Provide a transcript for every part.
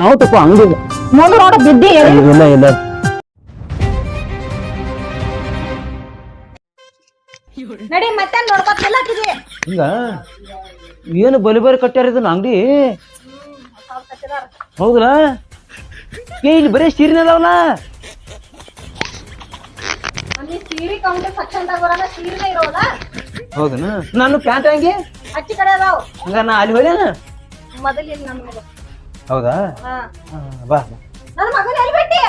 ನಾವು ತಪ್ಪ ಅಂಗಡಿ ಮುಂದೆ ನೋಡ ಬಿದ್ದಿ ಇಲ್ಲ ಇಲ್ಲ ನಡಿ ಮತ್ತೆ ನೋಡ್ಕೊತಿಲ್ಲ ತಿದಿ ಹಿಂಗ ಏನು ಬಲಿ ಕಟ್ಟ್ಯಾರ ಇದನ್ನ ಅಂಗಡಿ ಹೌದಲ್ಲ ಇಲ್ಲಿ ಬರೀ ಸೀರಿನ ಅದಾವಲ್ಲ ಸೀರೆ ಕೌಂಟರ್ ಸೆಕ್ಷನ್ ಬರೋಣ ಸೀರೆ ಇರೋಲ್ಲ ಹೌದನ ನಾನು ಪ್ಯಾಂಟ್ ಹಂಗೆ ಅಚ್ಚಿ ಕಡೆ ಅದಾವ ಹಂಗ ನಾ ಅಲ್ಲಿ ಹೋಗ್ಯಾನ ಮೊದಲಿಲ್ಲ ನನ್ನ ಮಗ ಹೌದಾ ಹಾ ಬಾ ನನ್ನ ಮಗನ ಎಲ್ಲಿ ಬಿಟ್ಟಿ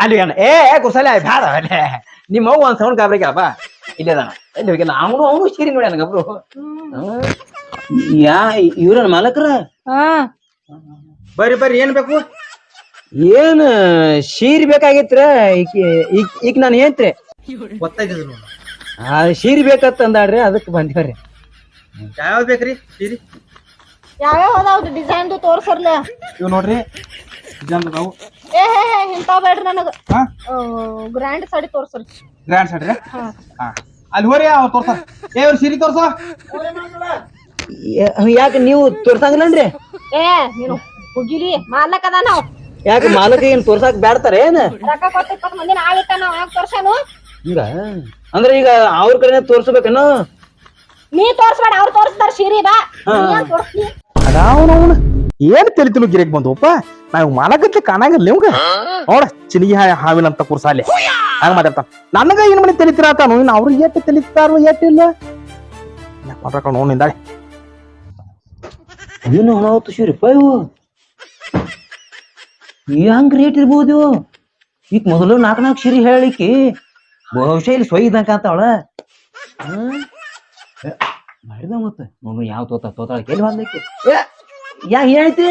ಅಲ್ಲಿ ಏ ಕುರ್ಸಲೆ ಬ್ಯಾಡ ನಿಮ್ಮ ಅವ್ವ ಒಂದ್ ಸೌಂಡ್ ಗಾಬ್ರಿಗ ಬಾ ಇಲ್ಲಿ ಅದಾನ ಎಲ್ಲಿ ಹೋಗಿಲ್ಲ ಅವನು ಸೀರೆ ನೋಡಿ ನನಗಬ್ರು ಯಾ ಇವ್ರನ್ ಮಾಲಕ್ರ ಹಾ ಬರ್ರಿ ಏನ್ ಬೇಕು ಏನ್ ಸೀರೆ ಬೇಕಾಗಿತ್ರ ಈಗ ನಾನು ಏನ್ತ್ರಿ ಗೊತ್ತಾಯ್ತದ ಸೀರೆ ಬೇಕಂತ ಅಂದಾಡ್ರಿ ಅದಕ್ಕೆ ಬಂದಿವ್ರಿ ಯಾವ ಬೇಕ್ರಿ ಸೀರಿ ಯಾವ್ಯಾವ ಅದಾವ ಡಿಸೈನ್ ತೋರ್ಸರ್ಲ ಇವ್ ನೋಡ್ರಿ ಡಿಸೈನ್ ಅದಾವು ಏ ಇಂತಾವ್ ಬೇಡ್ರಿ ನನಗ ಹಾ ಗ್ರ್ಯಾಂಡ್ ಸಾಡಿ ತೋರ್ಸರ್ ಗ್ರ್ಯಾಂಡ್ ಸೈಡ್ ಹಾ ಹಾ ಅಲ್ಲಿ ಹೋರಿ ಅವ್ರು ತೋರ್ಸಾರ ಏ ಅವ್ರ ಸೀರೆ ತೋರ್ಸ ಯಾಕೆ ನೀವು ತೋರ್ಸಂಗಿಲ್ಲನ್ರಿ ಏ ನೀನು ಹೋಗಿಲಿ ಮಾಲಕ್ ಅದ ನಾವ್ ಯಾಕೆ ಮಾಲಕ ಏನ್ ತೋರ್ಸಾಕ್ ಬ್ಯಾಡ್ತಾರ ಏನ್ ರೊಕ್ಕ ಕೊಟ್ಟು 20 ಮಂದಿನ ಆಗಿಟ್ಟ ನಾವ್ ಯಾಕೆ ತೋರ್ಸಾನು ಹಿಂಗ ಅಂದ್ರೆ ಈಗ ಅವ್ರ ಕಡೆ ತೋರ್ಸ್ಬೇಕೇನು ನೀ ತೋರ್ಸ್ಬೇಡ ಅವ್ರು ತೋರ್ಸ್ತಾರ ಸೀರೆ ಬಾ ತೋರ್ಸ್ಲಿ ಅದಾವನವನ ಏನ್ ತಲಿತಿಲು ಗಿರಿಕ್ ಬಂದವಪ್ಪ ನಾವು ಮಾಲಕತ್ಲೆ ಕಾಣಾಗಿಲ್ಲ ನಿಮ್ಗ ನೋಡ ಚಿನಿಗಿ ಹಾವಿನಂತ ಕುರ್ಸಾಲೆ ಹಂಗ ಮಾತಾಡ್ತಾನ ನನಗ ಏನ್ ಮನೆ ತಲಿತಿರಾತಾನು ಇನ್ನು ಅವ್ರು ಎಟ್ಟು ತಲಿತಾರೋ ಎಟ್ಟಿಲ್ಲ ಮಾಡ್ಕೊಂಡು ನೋಡ್ ನಿಂದಾಳೆ ಏನು ಹೊತ್ತು ರೂಪಾಯಿ ಹೆಂಗ್ ರೇಟ್ ಇರ್ಬೋದು ಈಗ ಮೊದಲು 4 ಸೀರೆ ಹೇಳಿಕಿ ಬಹುಶಃ ಇಲ್ಲಿ ಸೊಯ್ದಂಕ ಅಂತಾವಳ ಮಾಡಿದ ಮತ್ತೆ ನೋಡು ಯಾವ ತೋತಾಳ ಎಲ್ಲಿ ಬಂದಕ್ಕೆ ಯಾ ಏನೈತಿ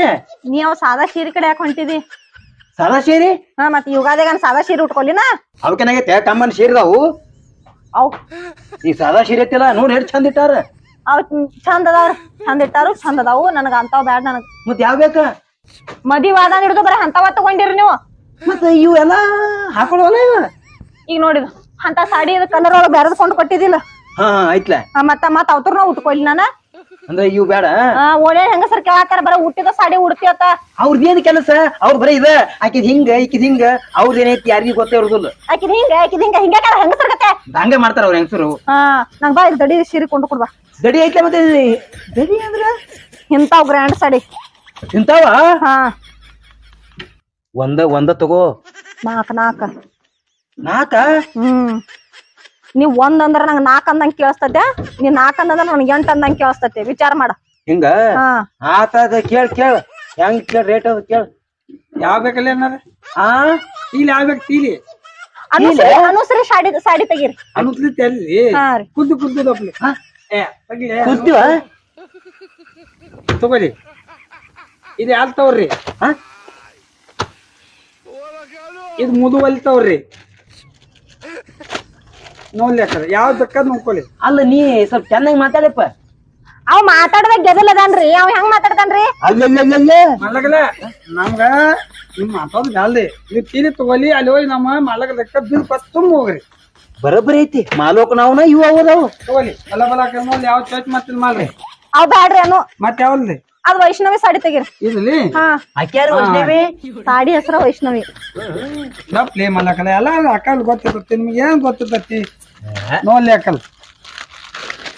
ನೀ ಅವ್ ಸಾದಾ ಸೀರೆ ಕಡೆ ಯಾಕೆ ಹೊಂಟಿದಿ ಸಾದಾ ಸೀರೆ ಹಾ ಮತ್ ಯುಗಾದಿಗ ಸಾದಾ ಸೀರೆ ಉಟ್ಕೊಲಿನ ಅವಕ್ಕೇನಾಗೈತೆ ಕಮ್ಮನ್ ಸೀರೆದಾವು ಅವ್ ಈ ಸಾದಾ ಸೀರೆ ಐತಿಲ್ಲ ನೋಡಿ ಎಷ್ಟು ಚಂದ ಇಟ್ಟಾರ ಅವ್ ಚಂದ ಅದಾವ್ರ ಚಂದ ಇಟ್ಟಾರು ಚಂದ ಅದಾವು ನನಗ ಅಂತಾವ್ ಬ್ಯಾಡ ನನಗ್ ಮತ್ ಯಾವ ಬೇಕ ಮದಿವಾದ ಹಿಡಿದು ಬರೀ ಅಂತವ ತಗೊಂಡಿರಿ ನೀವು ಮತ್ತ ಇವು ಎಲ್ಲಾ ಹಾಕೊಳ್ಳೋಲ್ಲ ಇವ ಈಗ ನೋಡಿದ ಅಂತ ಸಾಡಿ ಕಲರ್ ಒಳಗ್ ಬೆರೆದ್ಕೊಂಡು ಕೊಟ್ಟಿದಿಲ್ಲ ಹಾ ಐತ್ಲ ಮತ್ತ ಅವತ್ರನ ಉಟ್ಕೊಲಿ ನಾನ ಅಂದ್ರೆ ಇವು ಬೇಡ ಓಣೆ ಹೆಂಗಸರ್ ಕೇಳಾತಾರ ಬರ ಊಟಿದ ಸಾಡಿ ಉಡ್ತಿಯತ್ತ ಅವ್ರದೇನ್ ಕೆಲಸ ಅವ್ರ ಬರೀ ಇದ ಆಕಿದ್ ಹಿಂಗ ಅವ್ರದೇನೈತಿ ಯಾರಿಗೂ ಗೊತ್ತೇ ಇರೋದಿಲ್ಲ ಆಕಿದ್ ಹಿಂಗ ಹೆಂಗಸರ್ ಕತೆ ಹಂಗ ಮಾಡ್ತಾರ ಅವ್ರ ಹೆಂಗಸರು ನಂಗ್ ಬಾ ಇಲ್ಲಿ ದಡಿ ಸೀರೆ ಕೊಂಡು ಕೊಡ್ಬಾ ದಡಿ ಐತ್ಲ ಮತ್ತೆ ದಡಿ ಅಂದ್ರ ಇಂತಾವ್ ಗ್ರ್ಯಾಂಡ್ ಸಾಡಿ ಇಂತಾವ ಹಾ ಒಂದ ತಗೋ ನಾಕ ನೀವ್ ಒಂದ್ ಅಂದ್ರ ನಂಗ್ 4 ಅಂದಂಗ್ ಕೇಳಿಸ್ತತೆ ನೀ 4 ಅಂದ್ರ ನನಗ್ 8 ಅಂದಂಗ್ ಕೇಳಿಸ್ತತೆ ವಿಚಾರ ಮಾಡ ಹಿಂಗ ಆತದ ಕೇಳ ಹೆಂಗ್ ಕೇಳ ರೇಟ್ ಅದ ಕೇಳ ಯಾವ ಬೇಕಲ್ಲ ಏನಾರ ಆ ತೀಲಿ ಯಾವ ಬೇಕು ತೀಲಿ ಅನುಸರಿ ಸಾಡಿ ತೆಗೀರಿ ಅನುತ್ಲಿ ತೆಲ್ಲಿ ಹಾ ರೀ ಕುದ್ದುದಪ್ಲಿ ಕೂತೀವ ತಗೋರಿ ಇದು ಯಾಲ್ ತವ್ರಿ ಇದು ಮುದುವಲ್ಲಿ ತವ್ರಿ ನೋಡ್ಲಿಕ್ಕ ಯಾವ್ ಬೇಕಾದ್ ನೋಡ್ಕೊಳ್ಳಿ ಅಲ್ಲ ನೀ ಸ್ವಲ್ಪ ಚೆನ್ನಾಗಿ ಮಾತಾಡಪ್ಪ ಅವ್ ಮಾತಾಡ್ದಾಗ ಗೆದಲ್ ಅದಾನ್ರಿ ಅವ್ ಹೆಂಗ್ ಮಾತಾಡ್ತಾನ್ರಿ ಮಲ್ಲಗಲ ನಮ್ಗ ನಿಮ್ ಮಾತಾಡ್ ಜಾಲ್ದಿ ನೀವು ತೀಲಿ ತಗೋಲಿ ಅಲ್ಲಿ ಹೋಗಿ ನಮ್ಮ ಮಲ್ಲಗ ಲೆಕ್ಕ ಬಿಲ್ ಕೊಟ್ಟು ತುಂಬ ಹೋಗ್ರಿ ಬರೋಬ್ಬರಿ ಐತಿ ಮಾಲೋಕ ನಾವ್ನ ಇವು ಅವದಾವು ತಗೋಲಿ ಬಲ ಯಾವ ಚಾಯ್ಸ್ ಮತ್ತಿಲ್ ಮಾಡ್ರಿ ಅವ್ ಬ್ಯಾಡ್ರಿ ಅನು ಮತ್ ಯಾವಲ್ರಿ ಅದ್ ವೈಷ್ಣವಿ ಸಾಡಿ ತೆಗೀರಿ ಇದ್ರಲ್ಲಿ ಆಕ್ಯಾರ ವೈಷ್ಣವಿ ಸಾಡಿ ಹೆಸರ ವೈಷ್ಣವಿ ಪ್ಲೇ ಮಲ್ಲಕಲ ಎಲ್ಲ ಅಕ್ಕಲ್ ಗೊತ್ತಿರ್ತತಿ ನಿಮ್ಗೆ ಏನ್ ಗೊತ್ತಿರ್ತತಿ ನೋಡ್ಲಿ ಅಕ್ಕಲ್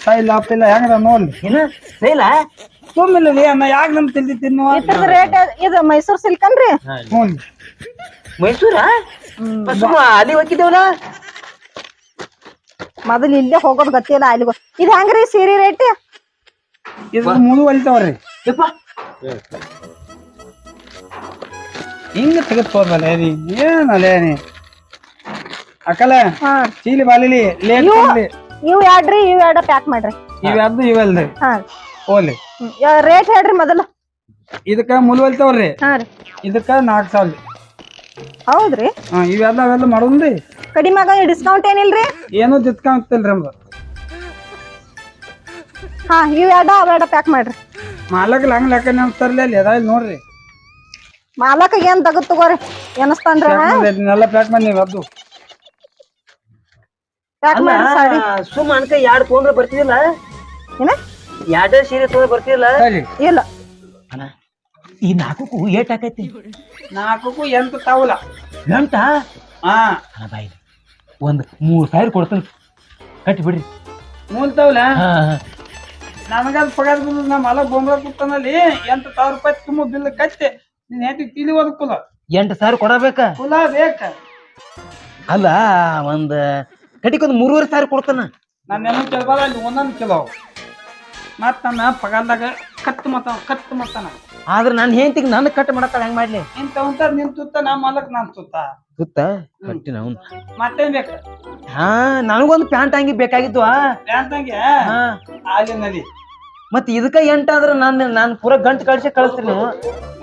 ಸೈಲ್ ಅಪ್ಪಿಲ್ಲ ಹೆಂಗದ ನೋಡ್ಲಿ ಏನ ಸೈಲ ಸುಮ್ಮಿಲ್ಲ ಅನ್ನ ಯಾಕೆ ನಮ್ ತಿಂದಿದ್ದೀನಿ ಇದ್ರದ ರೇಟ್ ಇದು ಮೈಸೂರ್ ಸಿಲ್ಕ್ ಅನ್ರಿ ಹ್ಞೂ ಮೈಸೂರ ಸುಮ್ಮ ಅಲ್ಲಿ ಹೋಗಿದ್ದೇವಲ್ಲ ಮೊದಲ್ ಇಲ್ಲೇ ಹೋಗೋದ್ ಗೊತ್ತಿಲ್ಲ ಅಲ್ಲಿಗೋ ಇದ್ ಹೆಂಗ್ರಿ ಸೀರೆ ರೇಟ್ ಇದು ಮುದು ಹೊಲಿತಾವ್ರಿ ಯಪ್ಪ ಹಿಂಗ ತೆಗೆದುಕೋದಲ್ಲ ನೀ ಏನಲ್ಲೇ ನೀ ಅಕ್ಕಲ ಚೀಲಿ ಬಾಲಿಲಿ ಲೇಟ್ ಇವ್ ಯಾಡ್ರಿ ಇವ್ ಎರಡ ಪ್ಯಾಕ್ ಮಾಡ್ರಿ ಇವ್ಯಾರ್ದು ಇವೆಲ್ರಿ ಹಾ ಓಲಿ ರೇಟ್ ಹೇಳ್ರಿ ಮೊದಲು ಇದಕ್ಕ ಮುಲು ಹೊಲಿತಾವ್ರಿ ಹಾ ರೀ ಇದಕ್ಕ 4,000 ಹೌದ್ರಿ ಅವೆಲ್ಲ ಮಾಡೋದ್ರಿ ಕಡಿಮೆ ಆಗ ಡಿಸ್ಕೌಂಟ್ ಏನಿಲ್ರಿ ಏನೋ ಡಿಸ್ಕೌಂಟ್ ಇಲ್ರಿ ನಮ್ದು ಹಾ ಇವ್ ಎರಡ ಪ್ಯಾಕ್ ಮಾಡ್ರಿ ಮಾಲಕ್ ಹಂಗ್ ಲೆಕ್ಕ ನೆನ್ಸ್ತಾರಲ್ಲ ಅಲ್ಲಿ ಅದ ನೋಡ್ರಿ ಮಾಲಕ ಏನ್ ತಗದ್ ತಗೋರಿ ಏನಸ್ತಾನ್ರಿ ಎಲ್ಲ ಪ್ಯಾಕ್ ಮಾಡಿ ನೀವು ಅದು ಪ್ಯಾಕ್ ಮಾಡ್ರಿ ಸಾಡಿ ಸುಮ್ಮ ಅನ್ಕ 2 ತೊಗೊಂಡ್ರೆ ಬರ್ತಿದಿಲ್ಲ ಏನ 2 ಸೀರೆ ತೊಗೊಂಡ್ರೆ ಬರ್ತಿದಿಲ್ಲ ಇಲ್ಲ ಅಣ್ಣ ಈ ನಾಲ್ಕಕ್ಕೂ ಏಟ್ ಆಕೈತಿ 4ಕ್ಕೂ 8 ತಾವಲ್ಲ ಗಂಟ ಹಾ ಬಾಯಿ ಒಂದ್ 3,000 ಕೊಡ್ತಾನ ಕಟ್ಟಿ ಬಿಡ್ರಿ ಮೂಲತಾವಲ್ಲ ನನಗದ್ ಪಗಾರ ಬಂದ ನಮ್ಮ ಹೊಲ ಬೊಂಬ ಕೂತಾನಲ್ಲಿ 8,000 ರೂಪಾಯಿ ತುಂಬ ಬಿಲ್ ಕಟ್ಟಿ ನೀನ್ ಹೆಂಡತಿ ತಿಳಿ ಓದ್ಕುಲ 8,000 ಕೊಡಬೇಕ ಕುಲ ಬೇಕ ಅಲ್ಲ ಒಂದ್ ಕಟಿಕೊಂದ್ 3,500 ಕೊಡ್ತಾನ ನಾನೇನು ಕೇಳ್ಬಾರ ಅಲ್ಲಿ ಒಂದೊಂದು ಕಿಲೋ ಮತ್ತ ನನ್ನ ಪಗಾರದಾಗ ಕತ್ತು ಮತ್ತಾನ ಆದ್ರ ನಾನು ಹೆಂಡತಿಗೆ ನನ್ನ ಕಟ್ ಮಾಡತ್ತಾಳ ಹೆಂಗ್ ಮಾಡ್ಲಿ ಇಂತ ನಿನ್ ತುತ್ತ ನಮ್ಮ ಹೊಲಕ್ ನಾನ್ ತುತ್ತ ಸುತ್ತ ಕಟ್ಟಿನ ಅವ್ನು ಮತ್ತೇನ್ ಬೇಕ ಹಾ ನನಗೊಂದು ಪ್ಯಾಂಟ್ ಅಂಗಿ ಬೇಕಾಗಿತ್ತು ಬ್ಯಾಂಕ್ನಾಗೆ ಅಲ್ಲಿ ನದಿ ಮತ್ ಇದಕ್ಕ 8 ಆದ್ರ ನಾನು ಪೂರಾ ಗಂಟು ಕಳ್ಸಿ ಕಳಿಸ್ತೀರಿ ನೀವು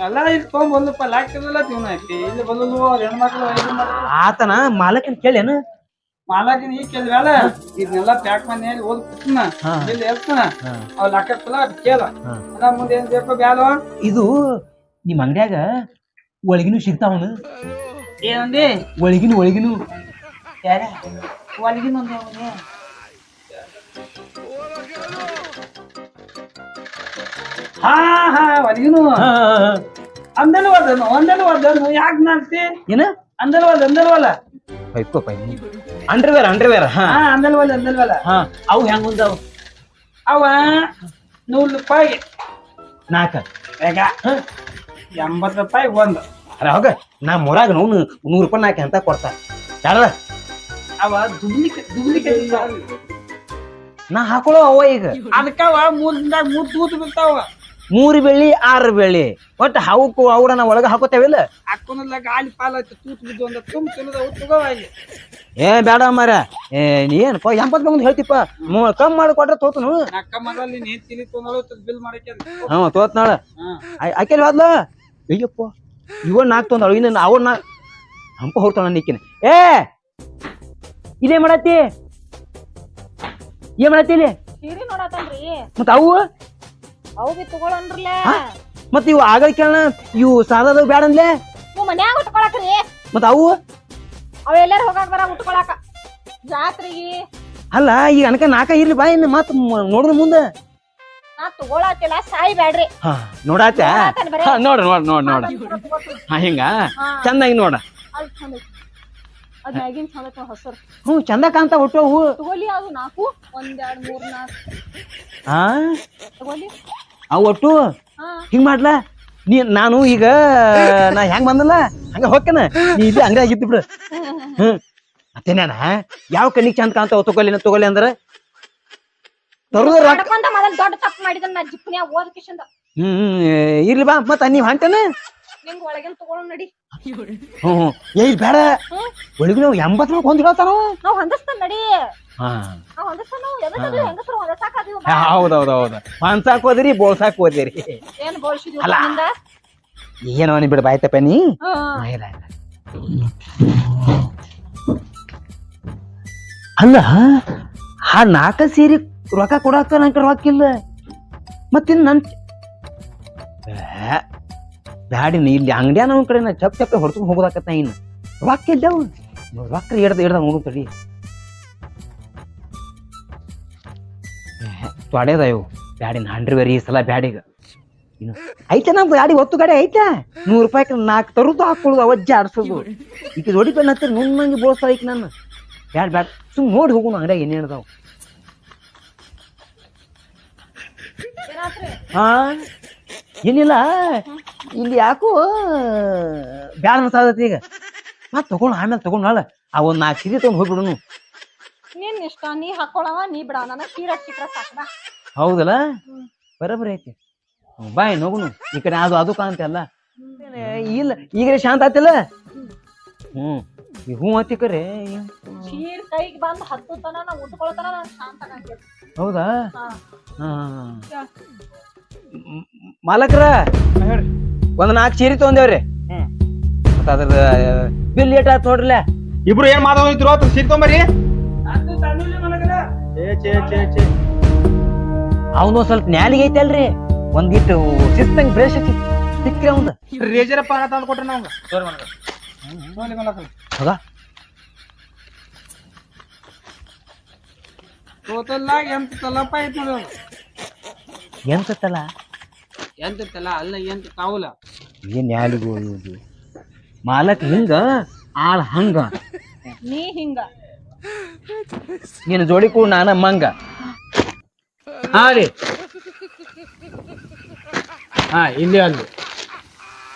ಎಲ್ಲ ಇಲ್ಲಿ ತೊಗೊಂಬಂದಪ್ಪ ಲಾಕ್ತಿರಲ್ಲ ಜೀವನ ಐತಿ ಇಲ್ಲಿ ಬಂದಲು ಹೆಣ್ಮಕ್ಳು ಇದು ಮಾಡ್ತಾರೆ ಆತನ ಮಾಲಕನ್ ಕೇಳೇನು ಮಾಲಾಕಿನ ಈ ಕೇಳ್ಬೇಡ ಇದನ್ನೆಲ್ಲ ಪ್ಯಾಕ್ ಮಾಡಿ ಓದ್ತಾನ ಇಲ್ಲಿ ಹೇಳ್ತಾನ ಅವ್ ಲಾಕತ್ತಲ್ಲ ಅದ್ ಕೇಳ ಅದ ಮುಂದೆ ಏನ್ ಬೇಕು ಬ್ಯಾಡ ಇದು ನಿಮ್ ಅಂಗಡ್ಯಾಗ ಒಳಗಿನೂ ಸಿಗ್ತಾವನು ಏನಂದಿ ಒಳಗಿನೂ ಯಾರ ಒಳಗಿನ ಹಾ ಒಳಗಿನು ಅಂದಲ್ವಾದನು ಯಾಕೆ ಮಾಡ್ತಿ ಏನ ಅಂದಲ್ವಲ್ಲ ಅಂಡರ್ವೇರ್ ಹಾ ಅಂದಲ್ವಲ್ಲ ಹಾ ಅವು ಹೆಂಗ್ ಒಂದವು ಅವ 100 ರೂಪಾಯಿ 4 ಬೇಗ 80 ರೂಪಾಯಿ ಒಂದು ಅಲ್ಲ ಹೋಗ ನಾ ಮೊರಾಗ ನೋವು 100 ರೂಪಾಯಿ ನಾಕೆ ಅಂತ ಕೊಡ್ತಾರ ಯಾರ ಅವ ಡುಪ್ಲಿಕೇಟ್ ನಾ ಹಾಕೊಳ್ಳೋ ಅವ ಈಗ ಅದಕ್ಕವ 3 ತೂತು ಬಿಡ್ತಾವ 3 ಬೆಳ್ಳಿ 6 ಬೆಳ್ಳಿ ಒಟ್ಟು ಹಾವುಕು ಅವ್ರನ್ನ ಒಳಗ ಹಾಕೋತೇವಿಲ್ಲ ಹಾಕೊಂಡಲ್ಲ ಗಾಳಿ ಪಾಲ ತೂತು ಬಿದ್ದು ಅಂದ ತುಂಬ ತಿನ್ನದ ತಗೋವ ಇಲ್ಲಿ ಏ ಬೇಡ ಮಾರ ನೀ ಏನಪ್ಪ 80 ಬಂದು ಹೇಳ್ತಿಪ್ಪ ಕಮ್ ಮಾಡಿ ಕೊಟ್ರೆ ತೋತನು ನಕ್ಕ ಮಗಲ್ಲಿ ನೀನ್ ತಿಳಿ ತೊಗೊಂಡು ಬಿಲ್ ಮಾಡಕ್ಕೆ ಹ್ಞೂ ತೋತ್ ನಾಳ ಆಕೆಲ್ ಹೋದ್ಲ ಅಯ್ಯಪ್ಪ ಇವ 4 ತೊಂದಳು ಇನ್ನು ಅವ್ರ ಹಂಪ ಹೊರ್ತಾಳ ನಿಕ್ಕಿನ ಏ ಇದೇ ಮಾಡತ್ತಿ ಏನ್ ಮಾಡತ್ತಿ ಇಲ್ಲಿ ಸೀರೆ ನೋಡತನ್ರಿ ಮತ್ತ ಅವು ಅವು ಬಿ ತಗೊಳನ್ರಲ್ಲ ಮತ್ತ ಇವು ಆಗಳ ಕೇಳ ಇವು ಸಾದದವ್ ಬ್ಯಾಡ ಅಂದ್ಲೆ ನೀವು ಮನ್ಯಾಗ ಉಟ್ಕೊಳಕ್ರಿ ಮತ್ತ ಅವು ಅವೆಲ್ಲಾರು ಹೋಗಾಕ ಬರ ಉಟ್ಕೊಳಕ ಜಾತ್ರೆಗಿ ಅಲ್ಲ ಈಗ ಅನಕ 4 ಇರ್ಲಿ ಬಾ ಇನ್ನು ಮತ್ ನೋಡ್ರ ಮುಂದೆ ನಾ ತಗೊಳತಿಲ್ಲ ಸಾಯಿ ಬ್ಯಾಡ್ರಿ ಹಾ ನೋಡಾತ ನೋಡ ಹಾ ಹಿಂಗ ಚಂದಾಗಿ ನೋಡ ಅಲ್ಲಿ ಚಂದ ಅದ್ ಮ್ಯಾಗಿನ್ ಚಂದ ಹಸರು ಹ್ಞೂ ಚಂದ ಕಾಂತ ಒಟ್ಟು ಅವು ತಗೊಲಿ ಅದು 4 1 2 3 4 ಹಾ ತಗೊಲಿ ಅವು ಒಟ್ಟು ಹಿಂಗ್ ಮಾಡ್ಲಾ ನಾನು ಈಗ ನಾ ಹೆಂಗ್ ಬಂದಲ್ಲ ಹಂಗ ಹೋಗ್ಕೇನ ನೀ ಇಲ್ಲಿ ಅಂಗಡಿ ಆಗಿತ್ತು ಬಿಡು ಮತ್ತೇನ ಯಾವ ಕಣ್ಣಿಗೆ ಚಂದ ಕಾಂತ ತಗೊಲಿ ಅಂದ್ರ ತರುದ ಮೊದಲ ದೊಡ್ಡ ತಪ್ಪು ಮಾಡಿದ ನಾ ಜಿಪ್ನ್ಯಾಗ ಓದ್ ಕಿಶಂದ ಇರ್ಲಿ ಬಾ ಮತ್ತ ನೀವ್ ಹೊಂಟೇನ ನಿಂಗ್ ಒಳಗಿನ ತಗೊಳ ನಡಿ ಏ ಬೇಡ ಒಳಗಿನ 80 ಒಂದ್ ಹೇಳ್ತಾನ ನಾವ್ ಹೊಂದಸ್ತಾನ ನಡಿ ನಾವ್ ಹೊಂದಸ್ತಾನ ಎದಕ್ಕೆ ಹೆಂಗಸರು ಹೊಂದಸಾಕದೀವಿ ಹೌದೌದು ಹೊಂದ್ಸಾಕ್ ಹೋದ್ರಿ ಬೋಳ್ಸಾಕ್ ಹೋದಿರಿ ಏನ್ ಬೋಳ್ಸಿದ್ವಿ ಅಲ್ಲ ನಿಂದ ಏನೋ ನೀ ಬಿಡ ಬಾಯ್ತಪ್ಪ ನೀ ಅಲ್ಲ ಆ 4 ಸೀರೆ ರೊಕ್ಕ ಕೊಡಾಕ ನಂಗೆ ರೊಕ್ಕ ಇಲ್ಲ ಮತ್ತಿನ್ ನನ್ ಬ್ಯಾಡಿ ಇಲ್ಲಿ ಅಂಗಡಿಯ ನಮ್ ಕಡೆ ನಾ ಚಪ್ ಹೊಡ್ಕೊಂಡು ಹೋಗೋದಾಕತ್ತ ಇನ್ನು ರೊಕ್ಕ ಇದ್ದಾವ ರೊಕ್ಕ ಹಿಡ್ದ ನೋಡು ತಡಿ ತೊಡೆದ ಇವು ಬ್ಯಾಡಿ ಅಂಡ್ರವೇರ್ ಈ ಸಲ ಬ್ಯಾಡಿಗ ಇನ್ನು ಐತೆ ನಮ್ ಗಾಡಿ ಒತ್ತು ಗಾಡಿ ಐತೆ 100 ರೂಪಾಯಿ 4 ತರುದು ಹಾಕೊಳ್ಳೋದು ಅವಜ್ಜೆ ಆಡ್ಸೋದು ಈಗ ಜೋಡಿ ಪೆನ್ ಹತ್ತಿರ ನುಣ್ಣಂಗೆ ಬೋಳ್ಸ್ತಾವ ಈಗ ನಾನು ಬ್ಯಾಡ್ ಸುಮ್ ನೋಡಿ ಹೋಗೋಣ ಅಂಗಡಿಯಾಗ ಏನೇನದಾವ ಹಾ ಏನಿಲ್ಲ ಇಲ್ಲಿ ಯಾಕೋ ಬ್ಯಾಡ ಅನ್ಸಾದತಿ ಈಗ ಮತ್ ತಗೊಂಡ್ ಆಮೇಲೆ ತಗೊಂಡ್ ಆ ಒಂದ್ 4 ಸೀರೆ ತಗೊಂಡ್ ಹೋಗ್ಬಿಡುನು ನಿನ್ ಇಷ್ಟ ನೀ ಹಾಕೊಳವ ನೀ ಬಿಡ ನನಗ ಸೀರೆ ಸಿಕ್ರ ಸಾಕದ ಹೌದಲ್ಲ ಬರಬರಿ ಐತಿ ಬಾಯ್ ನೋಗುನು ಈ ಕಡೆ ಅದು ಕಾಣಂತಲ್ಲ ಇಲ್ಲ ಈಗ ಶಾಂತ ಆತಿಲ್ಲ ಈ ಹೂ ಅತಿ ಕರೆ ಸೀರೆ ಕೈಗೆ ಬಂದ್ ಹತ್ತುತ್ತಾನ ನಾ ಉಟ್ಕೊಳ್ತಾನ ನಾನು ಶಾಂತ ಆಗಂಗಿಲ್ಲ ಹೌದಾ ಮಾಲಕ್ರ ಒಂದ್ 4 ಸೀರೆ ತಗೊಂಡೇವ್ರಿ ಮತ್ತ ಅದ್ರ ಬಿಲ್ ಏಟ್ ಆತ್ ನೋಡ್ರಲ್ಲ ಇಬ್ರು ಏನ್ ಮಾತಾಡೋದಿದ್ರು ಅಂತ ಸೀರೆ ತೊಂಬರಿ ಅವನು ಸ್ವಲ್ಪ ನ್ಯಾಲಿಗೆ ಐತಲ್ರಿ ಒಂದಿಟ್ಟು ಶಿಸ್ತಂಗ್ ಬ್ರೇಷ್ ಸಿಕ್ಕ್ರಿ ಅವಂದ ರೇಜರಪ್ಪ ತಂದು ಕೊಟ್ರೆ ನಾವು ಹೌದಾ ಟೋಟಲ್ಲಾಗ 8 ತಲಪ ಐತ್ ನೋಡಿ ಎಂತಲ್ಲ ಎಂತ ತಲ ಅಲ್ಲ ಎಂತ ಕಾವುಲ ಏನ್ ಯಾರಿಗೂ ಇದು ಮಾಲಕ್ ಹಿಂಗ ಆಳ್ ಹಂಗ ನೀ ಹಿಂಗ ನಿನ್ನ ಜೋಡಿ ಕೂಡ ನಾನ ಮಂಗ. ಹಾ ರೀ ಹಾ ಇಲ್ಲಿ ಅಲ್ಲಿ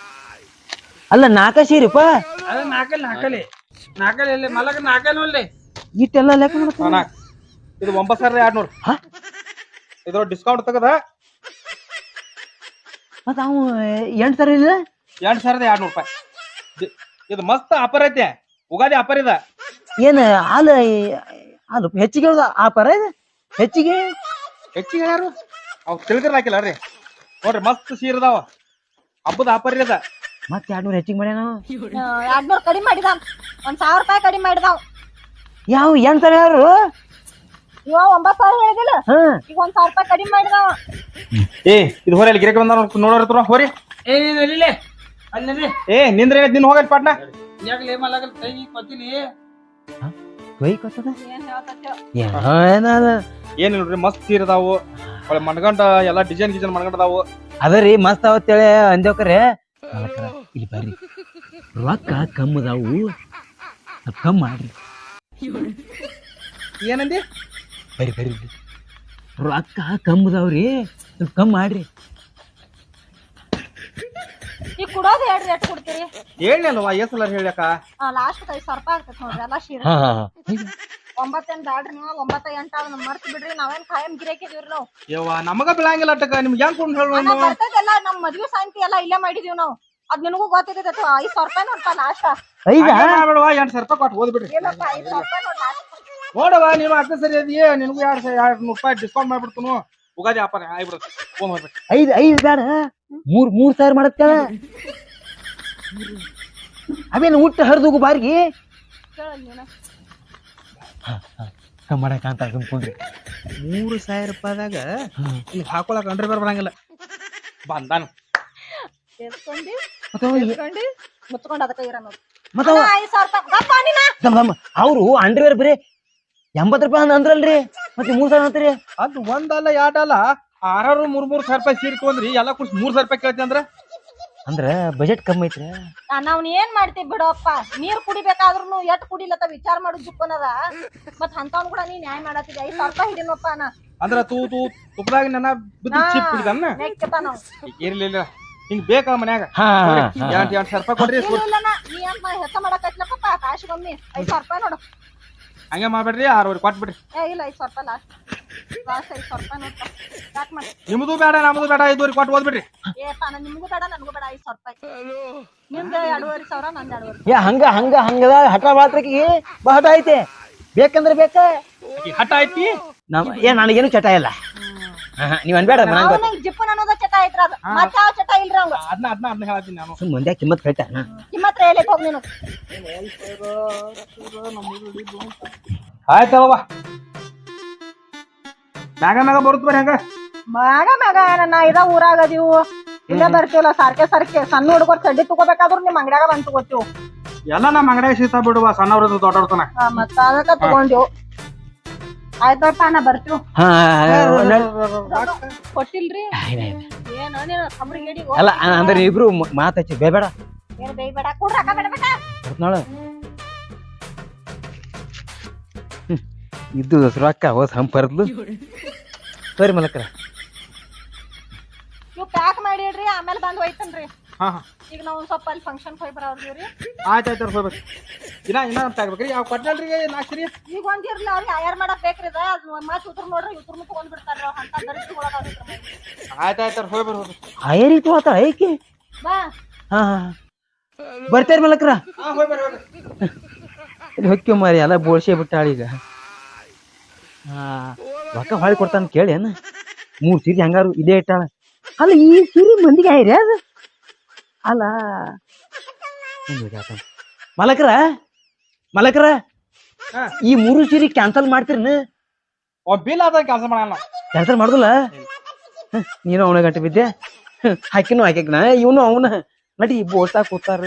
ಅಲ್ಲ ನಾಕ ಸೀರಿಪ್ಪ ಅದ ನಾಲ್ಕಲ್ಲಿ ಇಲ್ಲಿ ಮಲಗ ನಾಲ್ಕಲ್ಲಿ ಒಳ್ಳೆ ಇಟ್ಟೆಲ್ಲ ಲೆಕ್ಕ ಮಾಡ್ತಾನ. ಇದು 9,200. ಇದ್ರ ಡಿಸ್ಕೌಂಟ್ ತಗದ ಮತ್ತ ಅವ 8,000 ಇಲ್ಲ 2,200 ರೂಪಾಯಿ. ಇದು ಮಸ್ತ್ ಆಫರ್ ಐತೆ, ಉಗಾದಿ ಆಫರ್ ಇದ. ಏನ್ ಹಾಲು ಹಾಲು ಹೆಚ್ಚಿಗೆ ಆ ಪರ ಇದೆ ಹೆಚ್ಚಿಗೆ ಯಾರು ಅವ್ ತಿಳಿದಿರ್ಲಾಕಿಲ್ಲ ರೀ. ನೋಡ್ರಿ ಮಸ್ತ್ ಸೀರದಾವ, ಹಬ್ಬದ ಆಫರ್ ಇದ. ಮತ್ 200 ಹೆಚ್ಚಿಗೆ ಮಾಡ್ಯಾನ. 200 ಕಡಿಮೆ ಮಾಡಿದಾವ್, 1,000 ರೂಪಾಯಿ ಕಡಿಮೆ ಮಾಡಿದಾವ್. ಯಾವ 8,000 ಇವ 9,000 ಹೇಳಿದಿಲ್ಲ, ಈಗ 1,000 ರೂಪಾಯಿ ಕಡಿಮೆ ಮಾಡಿದಾವ. ಇದು ಹೊರ ಗಿರಕ ಬಂದ ನೋಡೋರ ಹೋರಿ. ಏನಿಲ್ಲ ಅಲ್ಲಿ ನಿಂದ್ರೆ ನಿನ್ ಹೋಗಲ್ ಪಾಟ್ನ. ಯಾಕಲೇ ಮಲಗಲ್ ಕೈ ಕೊತ್ತಿನಿ ಏನ್ ಹೇಳ್ತೈತೆ? ಏನ್ ನೋಡ್ರಿ ಮಸ್ತ್ ಸೀರದಾವು, ಮಣ್ಗಂಡ ಎಲ್ಲಾ ಡಿಸೈನ್ ಮಣ್ಗಂಡದಾವು. ಅದರಿ ಮಸ್ತ್ ಅವತ್ತೇಳಿ ಅಂದೇವ್ಕರೆ ಇಲ್ಲಿ ಬರ್ರಿ ರೊಕ್ಕ ಕಮ್ಮದಾವು ಕಮ್ಮಿ ಮಾಡ್ರಿ. ಏನಂದಿ? ಬರ್ರಿ ರೊಕ್ಕ ಕಮ್ಮದಾವ್ರಿ ಸ್ವಲ್ಪ ಕಮ್ಮಿ ಮಾಡ್ರಿ. ಈಗ ಕೊಡೋದು ಹೇಳ್ರಿ, ಎಷ್ಟು ಕೊಡ್ತೀರಿ? ಹೇಳಲ್ವಾ ಎಸಲ ಹೇಳ್ಯಾಕ. ಲಾಸ್ಟ್ 5,000 ರೂಪಾಯಿ ಆಗ್ತೈತಿ ನೋಡ್ರಿ ಎಲ್ಲ ಸೀರೆ. 9 ಬ್ಯಾಡ್ರಿ ನೀವು, 9 8 ಮರ್ತ್ ಬಿಡ್ರಿ. ನಾವೇನ್ ಖಾಯಂ ಗಿರಾಕಿದೀವ್ರಿ ನಾವು. ಯವ್ವ ನಮಗ ಬೀಳಂಗಿಲ್ಲ ಅಟ್ಟಕ, ನಿಮ್ಗೆ ಹೆಂಗ್ ಕೊಂಡು ಹೇಳ. ಬರ್ತೈತೆಲ್ಲ ನಮ್ ಮದ್ವಿ ಸಾಯಂತಿ ಎಲ್ಲ ಇಲ್ಲೇ ಮಾಡಿದೀವಿ ನಾವು. ಅದ್ ನಿನಗೂ ಗೊತ್ತಿದೆ. 5,000 ರೂಪಾಯಿ ನೋಡ್ತಾ ಲಾಸ್ಟ್. 8,000 ರೂಪಾಯಿ ಕೊಟ್ಟು ಓದ್ಬಿಡ್ರಿ. ಏನಪ್ಪ 5,000 ರೂಪಾಯಿ ನೋಡ್ ಲಾಸ್ಟ್. ನೋಡವ ನೀನು ಅಕ್ಕ ಸರಿ ಅದಿಯೇ, ನಿನಗೂ 200 ರೂಪಾಯಿ ಡಿಸ್ಕೌಂಟ್ ಮಾಡ್ಬಿಡ್ತನು. ಉಗಾದಿ ಆಫರ್ ಆಗ್ಬಿಡುತ್ತೆ. ಫೋನ್ ಮಾಡ್ಬಿಟ್ಟು 5 ಬೇಡ 3,000 ಮಾಡತ್ತ. ಅವೇನು ಹುಟ್ಟ ಹರಿದೋಗು ಬಾರಿಗೆ ಕೇಳಲ್ಲ ನೀನು. ಕಮ್ಮಿ ಮಾಡಕ್ ಅಂತ ಅನ್ಕೊಂಡ್ರಿ. 3,000 ರೂಪಾಯಿದಾಗ ಈಗ ಹಾಕೊಳಕ್ ಅಂಡರ್ವೇರ್ ಬರಂಗಿಲ್ಲ. ಬಂದಾನ ಮುಚ್ಕೊಂಡು ಅದಕ್ಕೆ ಇರ ನೋಡಿ. ಮತ್ತ 5,000 ರೂಪಾಯಿ ಅವ್ರು ಅಂಡರ್ವೇರ್ ಬರೀ 80 ರೂಪಾಯಿ ಅಂದ್ರಲ್ರಿ, ಮತ್ತೆ 3,000 ಅಂತ್ರಿ. ಅದು ಒಂದಲ್ಲ 2 ಅಲ್ಲ 6 3,000 ರೂಪಾಯಿ ಸೀರೆ ತಗೊಂಡ್ರಿ, ಎಲ್ಲ ಕುಡ್ಸಿ 3,000 ರೂಪಾಯಿ ಕೇಳ್ತಿ ಅಂದ್ರ ಬಜೆಟ್ ಕಮ್ಮಿ ಐತ್ರಿ. ನಾವ್ ಏನ್ ಮಾಡ್ತೀವಿ ಬಿಡಪ್ಪ, ನೀರ್ ಕುಡಿಬೇಕಾದ್ರೂ ಎಟ್ ಕುಡಿಲತ್ತ ವಿಚಾರ ಮಾಡೋದು ಜುಪ್ಪನದ. ಮತ್ ಅಂತವ್ನು ಕೂಡ ನೀ ನ್ಯಾಯ ಮಾಡತ್ತಿದ್ದೆ. 5,000 ರೂಪಾಯಿ ಹಿಡಿನಪ್ಪ ನಾ ಅಂದ್ರ ತುಪ್ಪದಾಗ ನನ್ನ ಬಿದ್ದು ಚಿಪ್ ಹಿಡಿದನ್ನ ಇರ್ಲಿಲ್ಲ. ಹಿಂಗ್ ಬೇಕ ಮನ್ಯಾಗ 2,000 ರೂಪಾಯಿ ಕೊಡ್ರಿ. ನೀ ಅಂತ ಹೆಚ್ಚ ಮಾಡಕತ್ಲಪ್ಪ ಕಾಶಿಗೊಮ್ಮಿ 5,000 ರೂಪಾಯಿ ನೋಡು. ಹಂಗೆ ಮಾಡ್ಬೇಡ್ರಿ, 6,000 ಕೊಟ್ಬಿಡ್ರಿ. ಇಲ್ಲ 5,000 ರೂಪಾಯಿ ಲಾಸ್ಟ್ 5,000 ರೂಪಾಯಿ ನೋಡ್ತಾ ಸ್ಟಾರ್ಟ್ ಮಾಡಿ. ನಿಮ್ದು ಬೇಡ ನಮ್ದು ಬೇಡ, 5,000 ಕೊಟ್ಟು ಓದ್ಬಿಡ್ರಿ. ಏಪ್ಪ ನಿಮ್ಗೂ ಬೇಡ ನನಗೂ ಬೇಡ 5,000 ರೂಪಾಯಿ. ನಿಮ್ದು 2,500 ನಂದು 2,500. ಹಂಗದ ಹಠ ಮಾತ್ರಕ್ಕೆ ಬಹಟ ಐತೆ. ಬೇಕಂದ್ರೆ ಬೇಕ ಹಠ ಐತಿ. ನನಗೇನು ಚಟ ಇಲ್ಲ. ನೀವ್ ಅನ್ಬೇಡ ಜಿಪ್ಪನ್ ಅನ್ನೋದ ಚಟ ಐತ್ರ, ಅದು ಮತ್ತ ಯಾವ ಚಟ ಇಲ್ರಿ ಅವಂಗ. ಅದನ್ನ ಹೇಳ್ತೀನಿ ನಾನು. ಮಂದ್ಯಾ ಕಿಮ್ಮತ್ ಕಟ್ಟ ಕಿಮ್ಮತ್ರ ಹೇಳಿ ಹೋಗ್ ನೀನು. ಆಯ್ತಲ್ವಾ ಮ್ಯಾಗ ಬರುತ್ತ ಬರ್ರಿ. ಹಂಗ ಮ್ಯಾಗ ನನ್ನ ಇದ ಊರಾಗದೀವು ಇಲ್ಲೇ ಬರ್ತೀವಲ್ಲ ಸಾರ್ಕೆ ಸಣ್ಣ ಹುಡುಗರು ಚಡ್ಡಿ ತಗೋಬೇಕಾದ್ರು ನಿಮ್ ಅಂಗಡ್ಯಾಗ ಬಂದ್ ತಗೋತೀವಿ. ಎಲ್ಲ ನಮ್ಮ ಅಂಗಡ್ಯಾಗ ಸಿಗ್ತಾ ಬಿಡುವ, ಸಣ್ಣವ್ರದ್ದು ದೊಡ್ಡವ್ರತನ. ಮತ್ತ ಅದಕ್ಕ ತಗೊಂಡಿವ್. ಆಯ್ತಪ್ಪ ನಾ ಬರ್ತೀವಿ. ಕೊಟ್ಟಿಲ್ರಿ ಏನ ನೀನು ತಮ್ರಿಗೆ ಹೇಳಿ. ಅಲ್ಲ ಅಂದ್ರೆ ಇಬ್ರು ಮಾತಾಚಿ ಬೇಡ ಏನ್ ಬೇಡ ಕೊಡ್ರ ಅಕ್ಕ ಬೇಡ ನೋಡ ಇದು ರೊಕ್ಕ ಹೋದ್ ಹಂಪರ್ದ್ಲು. ಸರಿ ಮಲಕ್ರ ನೀವು ಪ್ಯಾಕ್ ಮಾಡಿ ಇಡ್ರಿ, ಆಮೇಲೆ ಬಂದ್ ಹೋಯ್ತನ್ರಿ. ಹಾ ಈಗ ನಾವ್ ಒಂದ್ ಸ್ವಲ್ಪ ಅಲ್ಲಿ ಫಂಕ್ಷನ್ ಹೋಗಿ ಬರೋದ್ರಿ. ಆಯ್ತಾಯ್ತು ಹೋಗ್ಬೇಕು. ಇನ್ನ ತಾಗ್ಬೇಕ್ರಿ. ಯಾವ ಕೊಟ್ಟಲ್ರಿ ನಾಕ್ರಿ ಈಗ ಒಂದಿರ್ಲಿ ಅವ್ರಿಗೆ ಆಯಾರ್ ಮಾಡಕ್ ಬೇಕ್ರಿ. ಮತ್ ಉದ್ರ ನೋಡ್ರಿ ಉದ್ರನು ತಗೊಂಡ್ ಬಿಡ್ತಾರ ಅಂತ ದರಿದ್ರೊಳಗಾಗುತ್ತೆ. ಆಯ್ತಾಯ್ತು ಹೋಗ್ಬರ್ರಿ. ಆಯರಿ ತೋತ ಐಕಿ ಬಾ ಬರ್ತಾರ ಮಲಕ್ರ. ಹೊಕ್ಕಿ ಮಾರಿ ಎಲ್ಲ ಬೋಳ್ಸೇ ಬಿಟ್ಟಾಳ ಈಗ. ರೊಕ್ಕ ಹೊಳಿ ಕೊಡ್ತಾನ ಕೇಳಿ ಏನ 3 ಸೀರೆ ಹಂಗಾರು ಇದೇ ಇಟ್ಟಾಳ. ಅಲ್ಲ ಈ ಸೀರೆ ಮಂದಿಗೆ ಆಯ್ರಿ ಅದು. ಅಲ್ಲ ಮಲಕ್ರ ಈ 3 ಸೀರೆ ಕ್ಯಾನ್ಸಲ್ ಮಾಡ್ತೀರಿ? ಬಿಲ್ ಆದ ಕ್ಯಾನ್ಸಲ್ ಮಾಡಲ್ಲ. ಕ್ಯಾನ್ಸಲ್ ಮಾಡುದಿಲ್ಲ. ನೀನು ಅವನ ಗಂಟೆ ಬಿದ್ದೆ. ಹಾಕಿನೂ ಹಾಕಿನ ಇವನು ಅವನ ನಡಿ ಬೋಳ್ತಾ ಕೂತಾರ.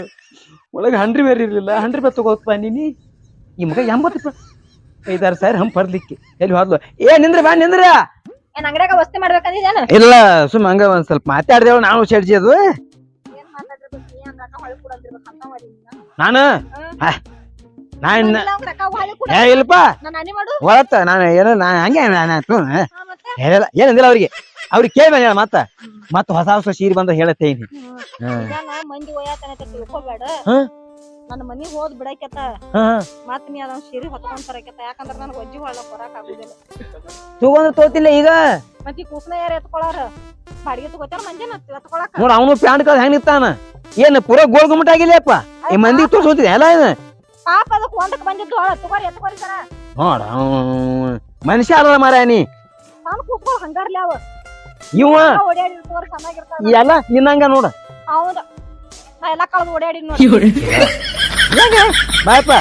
ಒಳಗೆ 100 ಬೇರೆ ಇರ್ಲಿಲ್ಲ. 100 ರೂಪಾಯಿ ತಗೋಪ್ಪ ನೀನಿ. ಈ ಮಗ 80 ರೂಪಾಯಿ 5,000 ಸಾವಿರ ಹಂಗೆ ಬರ್ಲಿಕ್ಕೆ ಎಲ್ಲಿ ಹೋದ್ಲು. ನಿಂದ್ರ ಬಾ ನಿಂದ್ರ. ಏನ್ ಅಂಗಡ್ಯಾಗ ವಸ್ತಿ ಮಾಡ್ಬೇಕಂದಿದ್ದೇನ? ಇಲ್ಲ ಸುಮ್ಮ ಹಂಗ ಒಂದ್ ಸ್ವಲ್ಪ ಮಾತಾಡ್ದೇವ್ ನಾವು ಶೆಡ್ಜಿ ಅದು. ಏನ್ ಮಾತಾಡ್ರಿ ರೊಕ್ಕ ಹೊಳಿ ಕೊಡಂದಿರ್ಬೇಕು ಅಂತ ಮಾಡಿ ನಾನು ನಾನ್ ರೊಕ್ಕ ಹೊಳಿ ಕೊಡ ಏ ಇಲ್ಲಪ್ಪ ನಾನು ಅನಿ ಮಾಡು ಹೊರತ ನಾನು ಏನೋ ನಾನು ಹಂಗೆ ಮತ್ತೆ ಹೇಳಿಲ್ಲ ಏನಂದಿಲ್ಲ ಅವ್ರಿಗೆ ಕೇಳ್ಬೇಡ ಮತ್ತ ಹೊಸ ಸೀರೆ ಬಂದ ಹೇಳತ್ತೆ ಇನಿ ಇದಾನ ಮಂದಿ ಒಯ್ಯಾತನ ಅಂತ ತಿಳ್ಕೊಬೇಡ ನನ್ನ ಮನಿಗ್ ಹೋದ್ ಬಿಡಕತ್ತ ಮತ್ ನೀ ಅದನ್ನ ಸೀರೆ ಹೊತ್ಕೊಂಡ್ ತರಕತ್ತ ಯಾಕಂದ್ರ ನನಗ್ ಒಜ್ಜಿ ಹೊಳ ಹೊರಕ್ ಆಗುದಿಲ್ಲ ತಗೊಂಡ್ರ ತೋತಿಲ್ಲ ಈಗ ಮತ್ ಈ ಕೂಸ್ನ ಯಾರು ಎತ್ಕೊಳಾರ ಬಾಡಿಗೆ ತಗೋತಾರ ಮಂಜಾನ ಎತ್ಕೊಳಕ ನೋಡ ಅವನು ಪ್ಯಾಂಟ್ ಕಲ್ ಹೆಂಗ್ ನಿಂತಾನ ಏನ್ ಪೂರಾ ಗೋಲ್ ಗುಮ್ಮಟ ಆಗಿಲ್ಲಪ್ಪ ಈ ಮಂದಿಗೆ ತೋರ್ಸೋತಿದೆ ಎಲ್ಲ ಇದು ಪಾಪ ಅದಕ್ಕೆ ಒಂದಕ್ ಬಂದಿದ್ದು ಎತ್ಕೊರಿ ಸರ ನೋಡ ಮನುಷ್ಯ ಅಲ್ಲ ಮಾರ ನೀ ನಾನು ಕೂಸ್ಕೊಳ್ ಹಂಗಾರ್ಲಿ ಅವ ಇವ ಓಡಾಡಿರ್ತವ್ರ ಚೆನ್ನಾಗಿರ್ತಾರ ಎಲ್ಲ ನಿನ್ನಂಗ ನೋಡ ಹೌದ ನಾ ಎಲ್ಲಾ ಕಳ್ದು ಓಡಾಡಿ ನೋಡಿ ಬಾಯಪ್ಪ